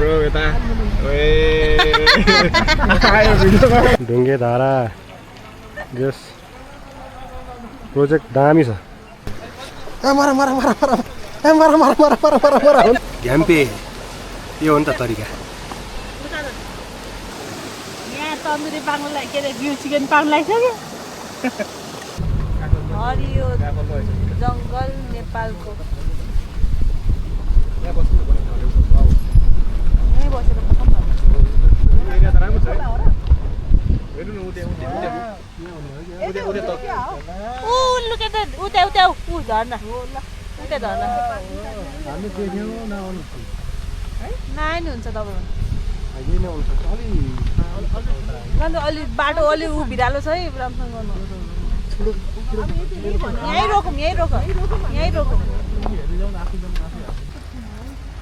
Bro, kita. Ayo video. ढुङ्गे धारा यस project दामी छ घ्याम्पे यो हो नि त तरिका यहाँ तन्दुरी पाक्नलाई के अरे ग्रिल चिकन पाक्नलाई छ कि हरियो जङ्गल नेपालको यहीँ बसेर पकाउँ न look at that. Uta झर्ना उता झर्ना नाइन हुन्छ तपाईँ अलि बाटो अलि भिरालो छ है राम्रोसँग गर्नु यहीँ रोकौँ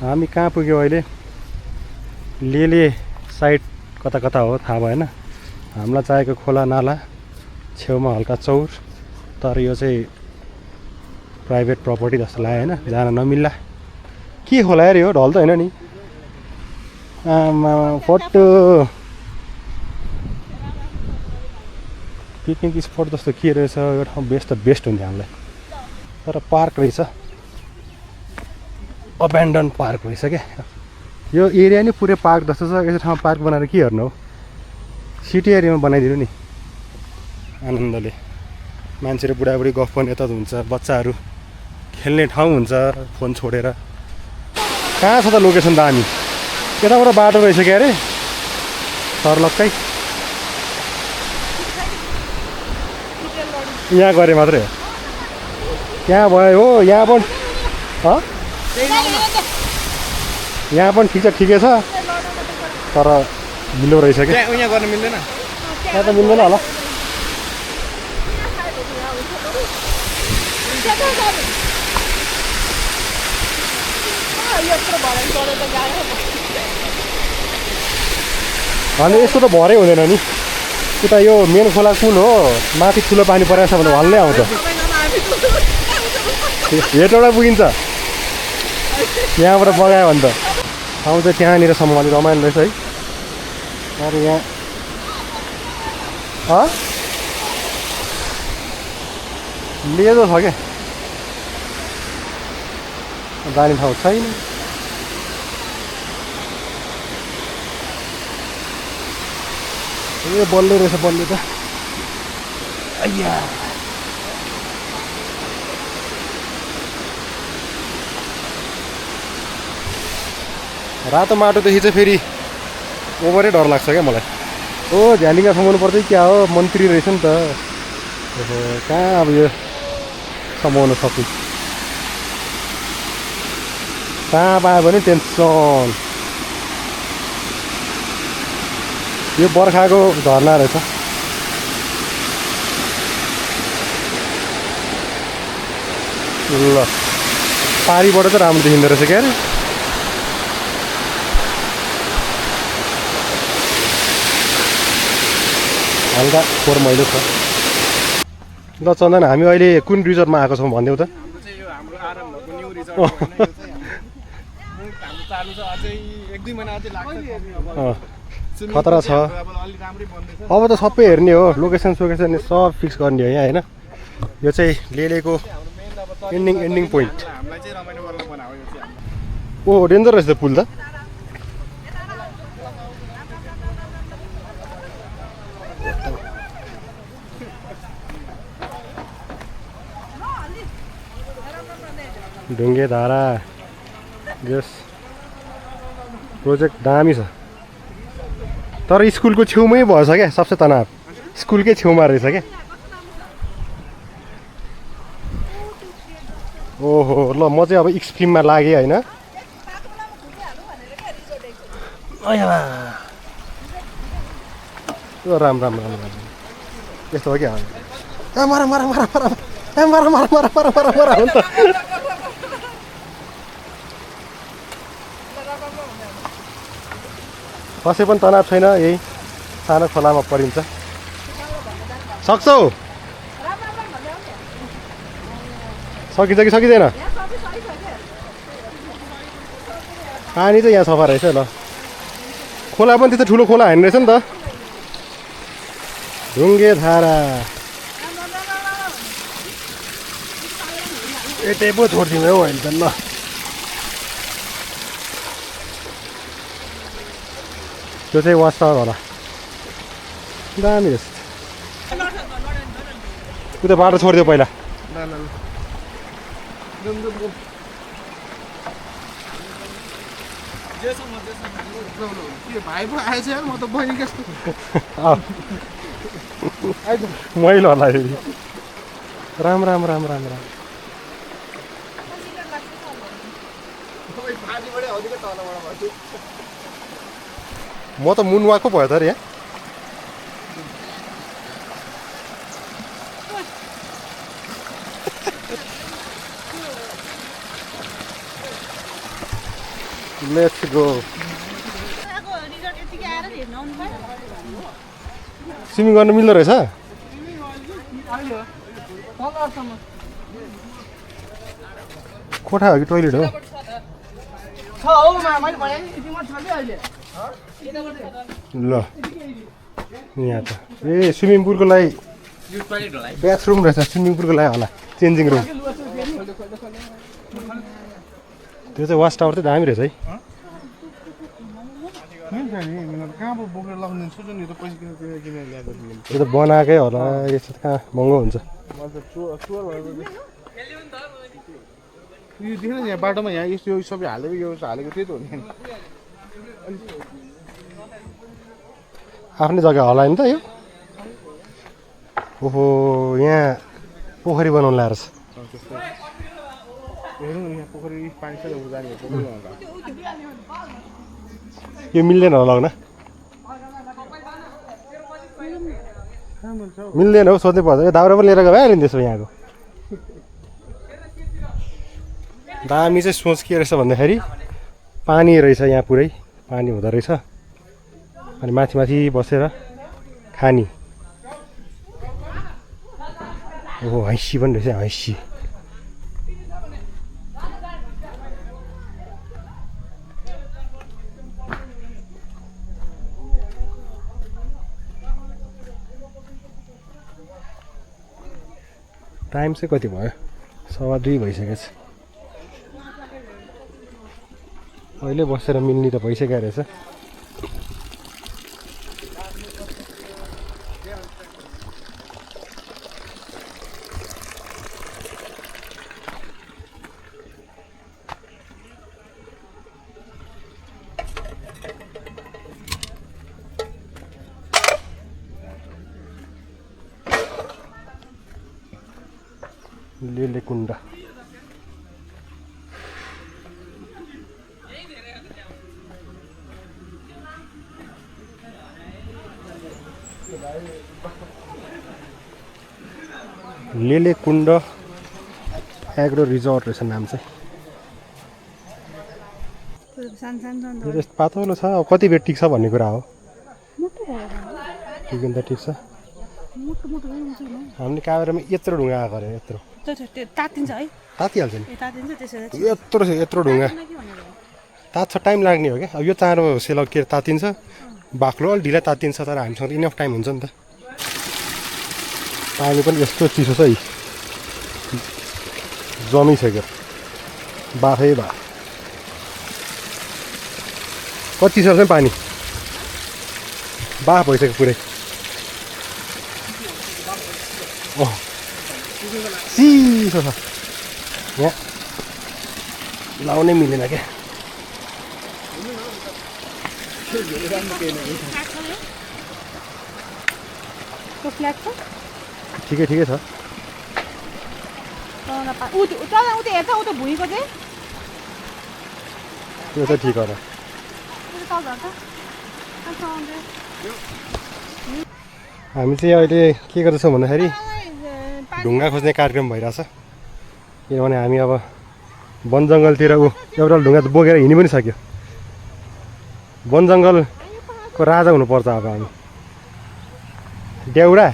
हामी कहाँ पुग्यौँ अहिले लेले साइड कता कता हो थाहा भएन हामीलाई चाहिएको खोला नाला छेउमा हल्का चौर तर यो चाहिँ प्राइभेट प्रपर्टी जस्तो लाग्यो होइन जान नमिल्ला के खोला अरे हो ढल त होइन नि आमा फोटो पिकनिक स्पट जस्तो के रहेछ यो ठाउँ बेस्ट हुन्थ्यो हामीलाई तर पार्क रहेछ अब्यान्डन पार्क रहेछ क्या यो एरिया नि पुरै पार्क जस्तो छ यसो ठाउँमा पार्क बनाएर के हेर्नु हो सिटी एरियामा बनाइदिनु नि आनन्दले मान्छेहरू बुढाबुढी गफ पनि यता हुन्छ बच्चाहरू खेल्ने ठाउँ हुन्छ फोन छोडेर कहाँ छ त लोकेसन त हामी यताबाट बाटो रहेछ क्या अरे सर्लक्कै यहाँ गरे मात्रै हो यहाँ भयो हो यहाँ पनि यहाँ पनि ठिकै छ तर मिलो रहेछ क्या यहाँ गर्न मिल्दैन यहाँ त मिल्दैन होला अनि यस्तो त भरै हुँदैन नि उता यो मेन खोला कुन हो माथि ठुलो पानी परेको छ भने हल्लै आउँछ हेटौँडा पुगिन्छ यहाँबाट बगायो भने त ठाउँ चाहिँ त्यहाँनिरसम्म अलिक रमाइलो रहेछ है अरे यहाँ लेदो छ क्या जाने ठाउँ छैन ए बल्ले रहेछ बल्ले त आइया रातो माटोदेखि चाहिँ फेरि ओभरै डर लाग्छ क्या मलाई ओ झ्यालिङा समाउनु पर्छ क्या हो मन्त्री रहेछ नि त कहाँ अब यो समाउन सक्नु कहाँ पायो भने टेन्सन यो बर्खाको झर्ना रहेछ ल पारीबाट चाहिँ राम्रो देखिँदो रहेछ क्या अरे हल्का फोहोर मैलो छ ल चन्दन हामी अहिले कुन रिजोर्टमा आएको छौँ भनिदेऊ त खतरा छ अब त सबै हेर्ने हो लोकेसन सोकेसन सब फिक्स गर्ने हो यहाँ होइन यो चाहिँ लेलेको एन्डिङ पोइन्ट ओ डेन्जर रहेछ त पुल त ढुङ्गे धारा यस प्रोजेक्ट दामी छ तर स्कुलको छेउमै भएछ क्या सबसे तनाव स्कुलकै छेउमा रहेछ क्या ओहो ल म चाहिँ अब एक्सट्रिममा लागेँ होइन राम यस्तो हो क्या कसै पनि तनाव छैन यही सानो खोलामा परिन्छ सक्छौ सकिन्छ कि सकिँदैन पानी चाहिँ यहाँ सफा रहेछ ल खोला पनि त्यस्तो ठुलो खोला होइन रहेछ नि त ढुङ्गे धारा यतै पो छोडिदिउँ हौ अहिले त ल त्यो चाहिँ वाच टावर होला दामी रहेछ उता बाटो छोडिदियो पहिला भाइ पो आएछ म त बहिनी कस्तो मैलो होला फेरि राम राम राम राम राम म त मुनवाको भयो त अरे यहाँ लेट्स गो स्विमिङ गर्न मिल्दो रहेछ कोठा हो कि टोइलेट हो ल यहाँ त ए स्विमिङ पुलको लागि बाथरुम रहेछ स्विमिङ पुलको लागि होला चेन्जिङ रुम त्यो चाहिँ वाच टावर चाहिँ दामी रहेछ है त्यो त बनाएकै होला यस्तो त कहाँ महँगो हुन्छ यहाँ बाटोमा यहाँ यस्तो सबै हालेको यो हालेको त्यही त हो नि आफ्नै जग्गा होला नि त यो ओहो यहाँ पोखरी बनाउनु ल्याएर छ पोखरी पानी छ जाने यो मिल्दैन होला लग्न मिल्दैन हौ सोध्नै पर्छ यो दाउरा पनि लिएर गयो भइहाल्यो नि त्यसो यहाँको दामी चाहिँ सोच के रहेछ भन्दाखेरि पानी रहेछ यहाँ पुरै पानी हुँदो रहेछ अनि माथि माथि बसेर खानी ओहो हैँसी पनि रहेछ हैँसी टाइम चाहिँ कति भयो 2:15 भइसकेको छ अहिले बसेर मिल्ने त भइसकेको रहेछ लेले कुण्ड लेले कुण्ड एग्रो रिजोर्ट रहेछ नाम चाहिँ यो चाहिँ पातलो छ अब कति बेर टिक्छ भन्ने कुरा हो ठिक त ठिक छ हामीले काभ्रेमा यत्रो ढुङ्गा आएको अरे यत्रो तातिन्छ है तातिहाल्छ नि तातिन्छ त्यसरी यत्रो ढुङ्गा तात्छ टाइम लाग्ने हो क्या अब यो चाँडो सेल के तातिन्छ बाक्लो अलिक ढिला तातिन्छ तर हामीसँग इनफ टाइम हुन्छ नि त पानी पनि यस्तो चिसो छ है जमिसक्यो बाफै भा कति चिसो छ पानी बाफ भइसक्यो पुरै अँ चिसो छ यहाँ लाउनै मिलेन क्या ठिकै ठिकै छ त्यो चाहिँ ठिक होला हामी चाहिँ अहिले के गर्दैछौँ भन्दाखेरि ढुङ्गा खोज्ने कार्यक्रम भइरहेछ किनभने हामी अब वन जङ्गलतिर एउटा ढुङ्गा त बोकेर हिँडि पनि सक्यो वन जङ्गलको राजा हुनुपर्छ अब हामी देउडा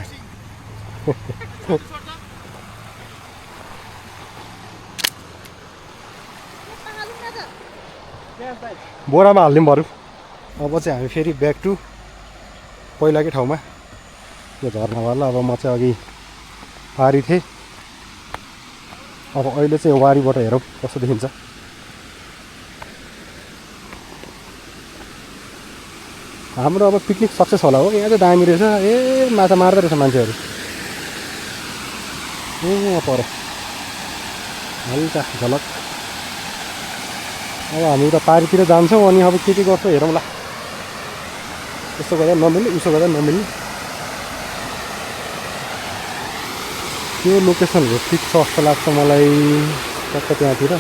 बोरामा हालिदिउँ बरु अब चाहिँ हामी फेरि ब्याक टु पहिलाकै ठाउँमा यो झर्नावाला। अब म चाहिँ अघि पारी थिएँ, अब अहिले चाहिँ वारीबाट हेरौँ कस्तो देखिन्छ। हाम्रो अब पिकनिक सक्सेस होला हो। यहाँ चाहिँ दामी रहेछ। ए माछा मार्दो रहेछ मान्छेहरू। यहाँ पऱ्यो हल्का झलक। अब हामी त पारीतिर जान्छौँ अनि अब के गर्छौँ हेरौँला। यसो गर्दा नमिल्ने उसो गर्दा नमिल्ने। त्यो लोकेसनहरू ठिक छ जस्तो लाग्छ मलाई टक्क त्यहाँतिर।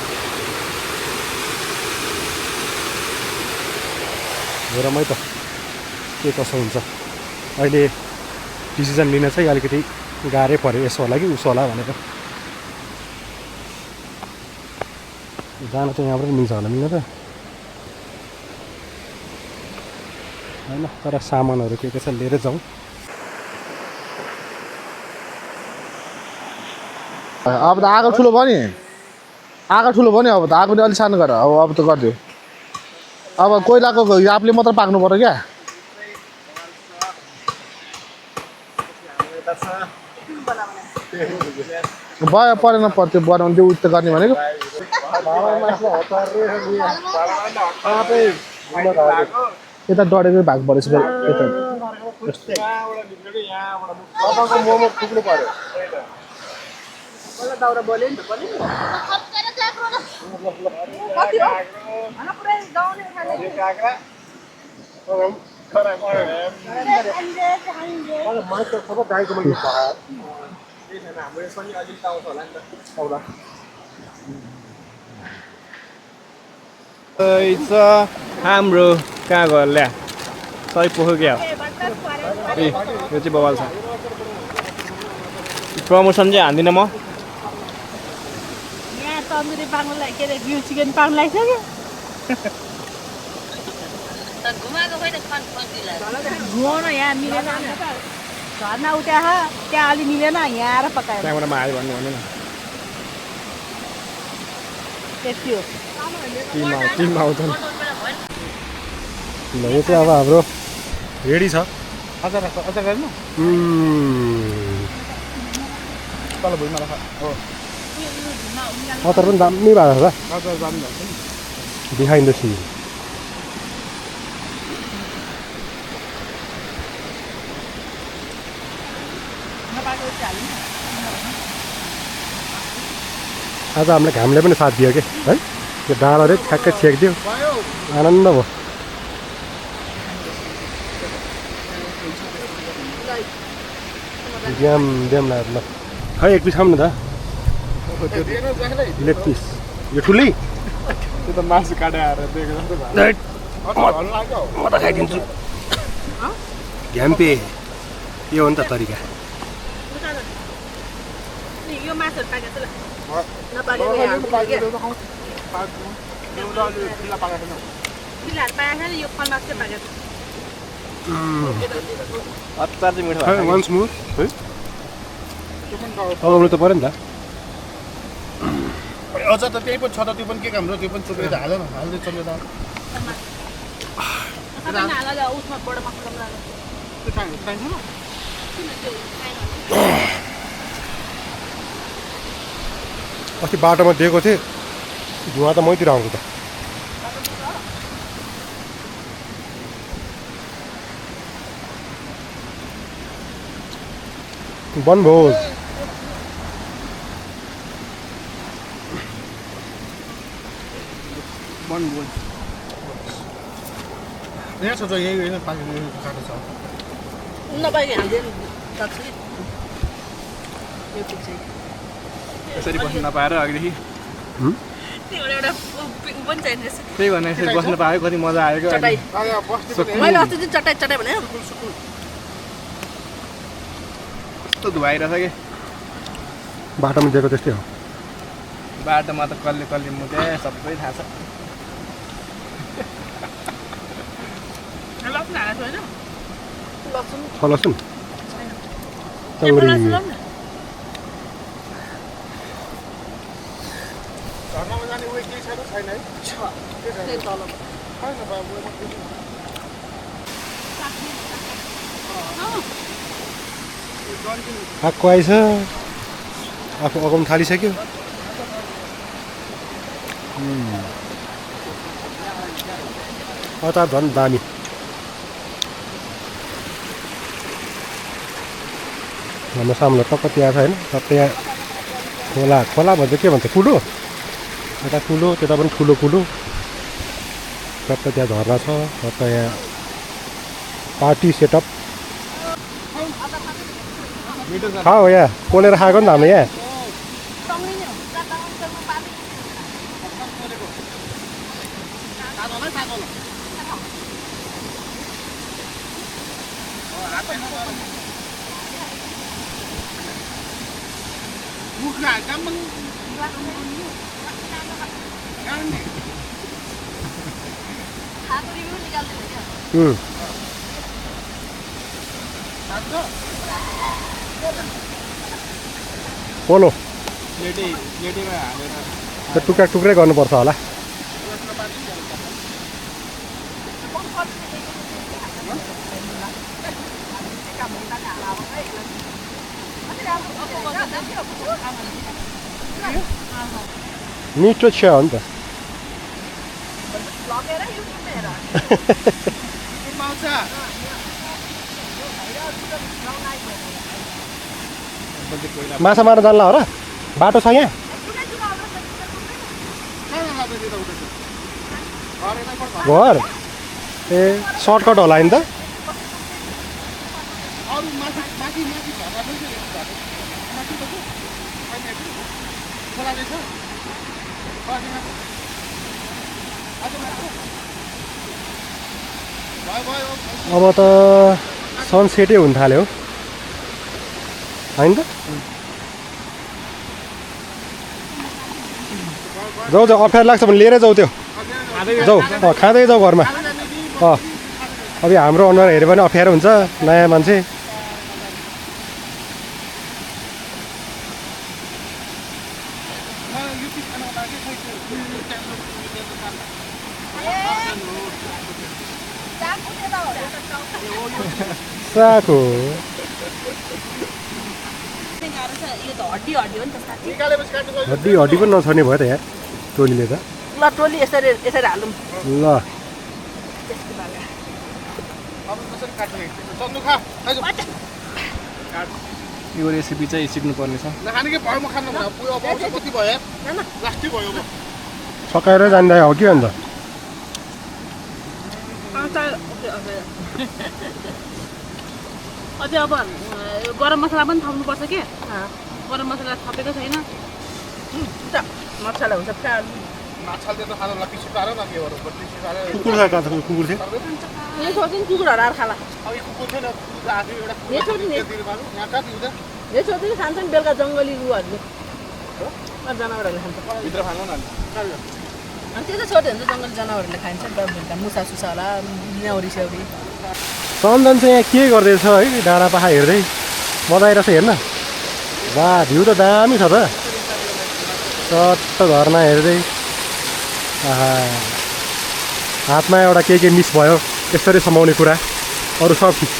हेरौँ है त के कसो हुन्छ। अहिले डिसिजन लिन चाहिँ अलिकति गाह्रै पऱ्यो, यसो होला कि उसो होला भनेर। जान चाहिँ यहाँबाट मिल्छ होला, मिल्न त होइन, तर सामानहरू के छ लिएर जाउँ। अब त आगो ठुलो भयो नि, आगो ठुलो भयो नि। अब त आगो नि अलिक सानो गर। अब त गरिदियो। अब कोइलाको आफूले मात्र पाक्नु पर्यो क्या। भयो परेन त्यो बनाउनु त्यो उयो गर्ने भनेको। यता डढेको भाग परेछ यता। मोमो पुग्नु पर्यो। हाम्रो कहाँ गयो ल्या सही पोख्यो क्या ए यो चाहिँ बवाल छ। प्रमोसन चाहिँ हान्दिनँ म। यहाँ तन्दुरी पाक्नुलाई के अरे ग्रिल चिकन पाक्नु लागिसक्यो। घुमाउन यहाँ मिलेन। झर्ना उठ्या त्यहाँ अलि मिलेन, यहाँ आएर पकायो। त्यहाँबाट म आयो भन्नु भन्नु न। त्यति हो। टिम आउँछन्। ल यो चाहिँ अब हाम्रो रेडी छ। अचार गर्नु तल भुइँमा राख। हो अचार पनि दामी भएको छ। अचार दामी भएको छ नि। Behind the scene. आज हामीलाई घामले पनि साथ दियो कि है। त्यो डाँडाले ठ्याक्कै छेकिदियो, आनन्द भयो। ड्याम ड्याम लाग्यो ल। खै एक पिस खाऊँ न त। लेग पिस यो ठुलै। त्यो त मासु काटेर आएर दिएको जस्तो भयो। म त खाइदिन्छु। घ्याम्पे यो हो नि त तरिका। यो मासुहरू पाकेको छ ल। पिल्ला पाकेको पाकेको छ नि, यो फलमास चाहिँ पाकेको छ। अचार चाहिँ मिठो खै वान्स मोर है। आउनु त पऱ्यो नि त। अचार त त्यही पनि छ त। त्यो पनि के काम र त्यो पनि चुपेर हाल न। हाल्दै चल्दै जाऊ। उसमा बडो मसला लगाएको त्यो चाहिन्छ न। अस्ति बाटोमा दिएको थिएँ, धुवा त मैतिर आउँछ त। वनभोज यहाँ छ जो यही पाकेको काटो छ। नपाइकन हाल्दैन सक्छ कि यो पुग्छ। यसरी बस्नु नपाएर अघिदेखि एउटा उ पनि चाहिने रहेछ। त्यही भने यसरी बस्नु पायो कति मजा आएको। चटाई मैले अस्ति चाहिँ चटाई चटाई भने कस्तो धुवाइरहेछ कि बाटोमा दिएको त्यस्तै हो। बाटोमा त कसले कसले मुते सबै थाहा छ। लसुन हालेको छैन। लसुन छ लसुन झर्नामा जाने उयो केही छैन छैन है। छ त्यही तल। छैन बाबु। आएको आइछ आफू अगाउनु थालिसक्यो अचार झन् दामी हाम्रो सामने टक्क त्यहाँ छ होइन त्यहाँ खोला खोला भन्छ के भन्छ कुलो यता कुलो त्यता पनि ठुलो कुलो टक्क त्यहाँ झर्ना छ टक्क यहाँ पार्टी सेटअप खाऊ यहाँ पोलेर खाएको नि त हाम्रो यहाँ पोलो त्यो टुक्रा टुक्रै गर्नुपर्छ होला मिठो छ हो नि त माछा मार्न जान्ला हो र बाटो छ यहाँ घर ए सर्टकट होला नि त अब त सनसेटै हुन थाल्यो होइन त जाऊ जाऊ अप्ठ्यारो लाग्छ भने लिएरै जाऊ त्यो जाऊ खाँदै जाऊ घरमा अब हाम्रो अनुहार हेऱ्यो भने अप्ठ्यारो हुन्छ नयाँ मान्छे साको हड्डी हड्डी पनि नछर्ने भयो त यहाँ टोलीले त ल टोली यसरी यसरी हालौँ ल यो रेसिपी चाहिँ सिक्नुपर्ने छ सकाएर जाँदा हो कि अन्त अझै अब गरम मसला पनि थप्नुपर्छ के गरम मसला थपेको छैन मसला हुन्छ कुकुर खाएको कुकुर थियो कुकुरहरू आएर खाला छोड्दिनु खान्छन् बेलुका जङ्गली उहरूले जनावरहरूले खान्छ त्यो चाहिँ छोड्यो भने चाहिँ जङ्गली जनावरहरूले खान्छ नि त बेलुका मुसा सुसा होला न्याउरी स्याउरी चन्दन चाहिँ यहाँ के गर्दैछ है डाँडा पाखा हेर्दै मजा आइरहेछ हेर्न वा भ्यू त दामी छ त चट्ट झर्ना हेर्दै आहा हातमा एउटा के मिस भयो यसरी समाउने कुरा अरू सब ठिक छ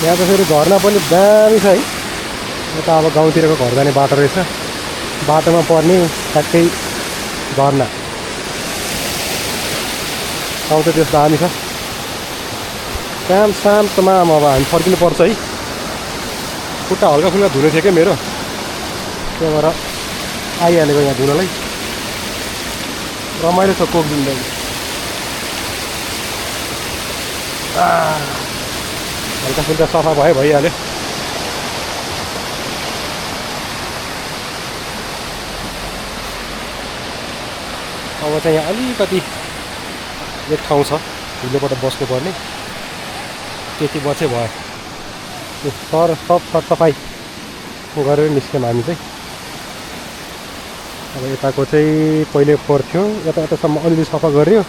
यहाँ त फेरि झर्ना पनि दामी छ है यता अब गाउँतिरको घर जाने बाटो रहेछ बाटोमा पर्ने ठ्याक्कै झर्ना गाउँ त त्यस्तो दामी छ काम शान्तमा अब हामी फर्किनुपर्छ है खुट्टा हल्का फुल्का धुने थियो क्या मेरो त्यही भएर आइहालेको यहाँ धुनलाई रमाइलो छ कोक जिन्दगी हल्का फुल्का सफा भइहाल्यो अब चाहिँ यहाँ अलिकति एक ठाउँ छ हिलोबाट बस्नुपर्ने त्यति बचे भयो तर सब सरसफाइ गरेर निस्क्यौँ हामी चाहिँ अब यताको चाहिँ पहिले फोहोर थियो यता यतासम्म अलिअलि सफा गऱ्यो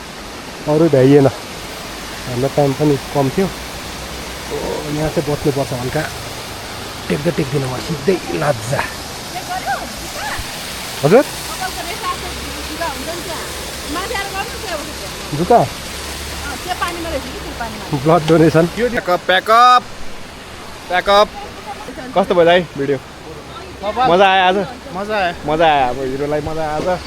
अरू भ्याइएन हाम्रो टाइम पनि कम थियो यहाँ चाहिँ बस्नुपर्छ हल्का टेक्दैन म सिधै लाजा हजुर जुत्ता ब्लड डोनेसन प्याकअप कस्तो भयो दाइ भिडियो मजा आयो आज मजा आयो मजा आयो अब हिरोलाई मजा आयो आज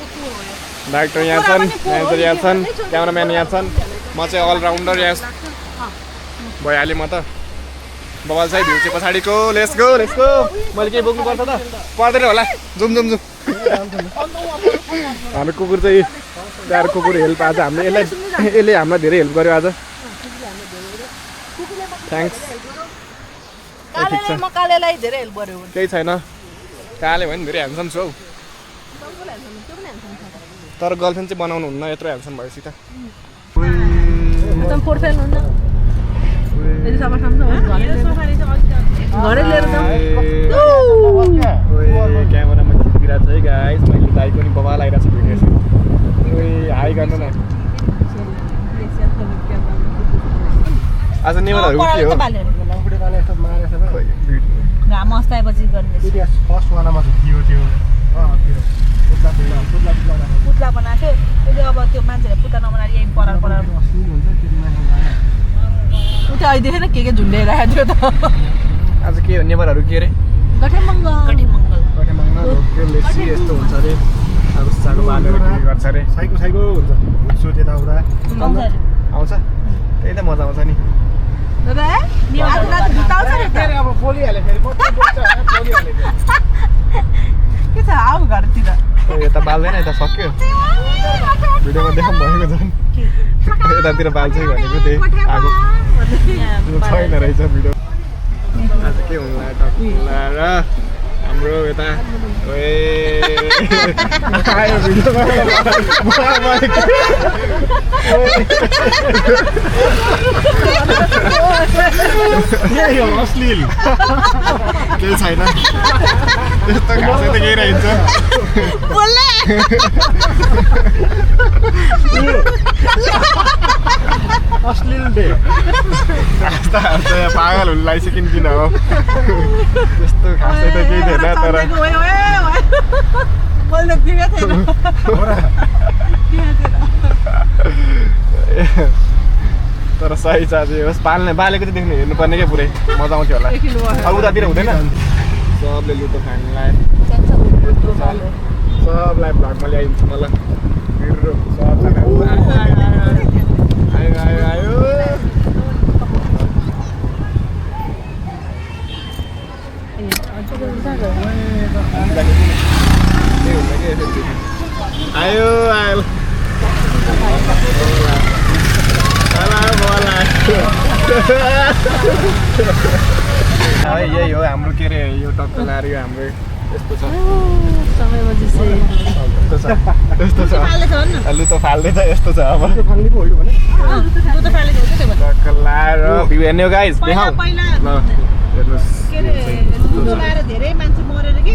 डाइरेक्टर यहाँ छन् म्यानेजर यहाँ छन् क्यामेराम्यान यहाँ छन् म चाहिँ अलराउन्डर यहाँ भइहालेँ म त बबाल चाहिँ भ्यू चाहिँ पछाडिको लेट्स गो मैले केही बोक्नुपर्छ त पर्दैन होला जुम हाम्रो कुकुर चाहिँ प्यारो कुकुर हेल्प आज हामीले यसले हामीलाई धेरै हेल्प गर्यो आज थ्याङ्क्स कालेलाई धेरै हेल्प गर्यो केही छैन काले भयो नि धेरै ह्यान्डसम छु हौ तर गर्लफ्रेन्ड चाहिँ बनाउनु हुन्न यत्रो ह्यान्डसम भएपछि त क्यामेरामा खिचिरहेको छ है गाइस मैले दाइको नि बबाल आइरहेको छ भिडियो हाई गर्नु न आज नेवरहरू के हो घाम अस्ताएपछि गर्ने फर्स्ट वालामा थियो पुत्ला बनाएको थियो अहिले अब त्यो मान्छेले पुत्ला नबनाएर यहीँ परार उता अहिले देखेन के झुन्डेर आएको थियो त आज के हो नेवरहरू के अरे गठेमङ्गल लेसी यस्तो हुन्छ अरे अब सानो बालेर के गर्छ अरे साइको हुन्छ हुन्छु त्यताउता आउँछ त्यही त मजा आउँछ नि अब पोलिहाल्यो फेरि के छ आऊ घरतिर यता बाल्दैन यता सक्यो भिडियोमा देखाउँ भएको झन् यतातिर बाल्छ भनेको त्यही आगो छैन रहेछ भिडियो आज के हुँला टक्ला र हाम्रो यता आयो भिडियोमा अश्लील केही छैन त्यस्तो खासै त केही रहन्छ अश्लील डे पागल हुनु लागिसकिन किन हो त्यस्तो खासै त केही थिएन तर सही छ चाहिँ होस् बालेको चाहिँ देख्नु हेर्नुपर्ने क्या पुरै मजा आउँथ्यो होला अब उतातिर हुँदैन सबले लुटो खानुलाई सबलाई भ्लगमा ल्याइदिन्छु मलाई सबजना आयो आयो यही हो हाम्रो के अरे यो टक्क लाएर यो हाम्रो यस्तो छ यस्तो छ लु त फाल्दैछ यस्तो छ अब टक्क लाएर भ्यू हेर्ने हो गाइस देखाउँ ल हेर्नुहोस् धेरै मान्छे मरेर के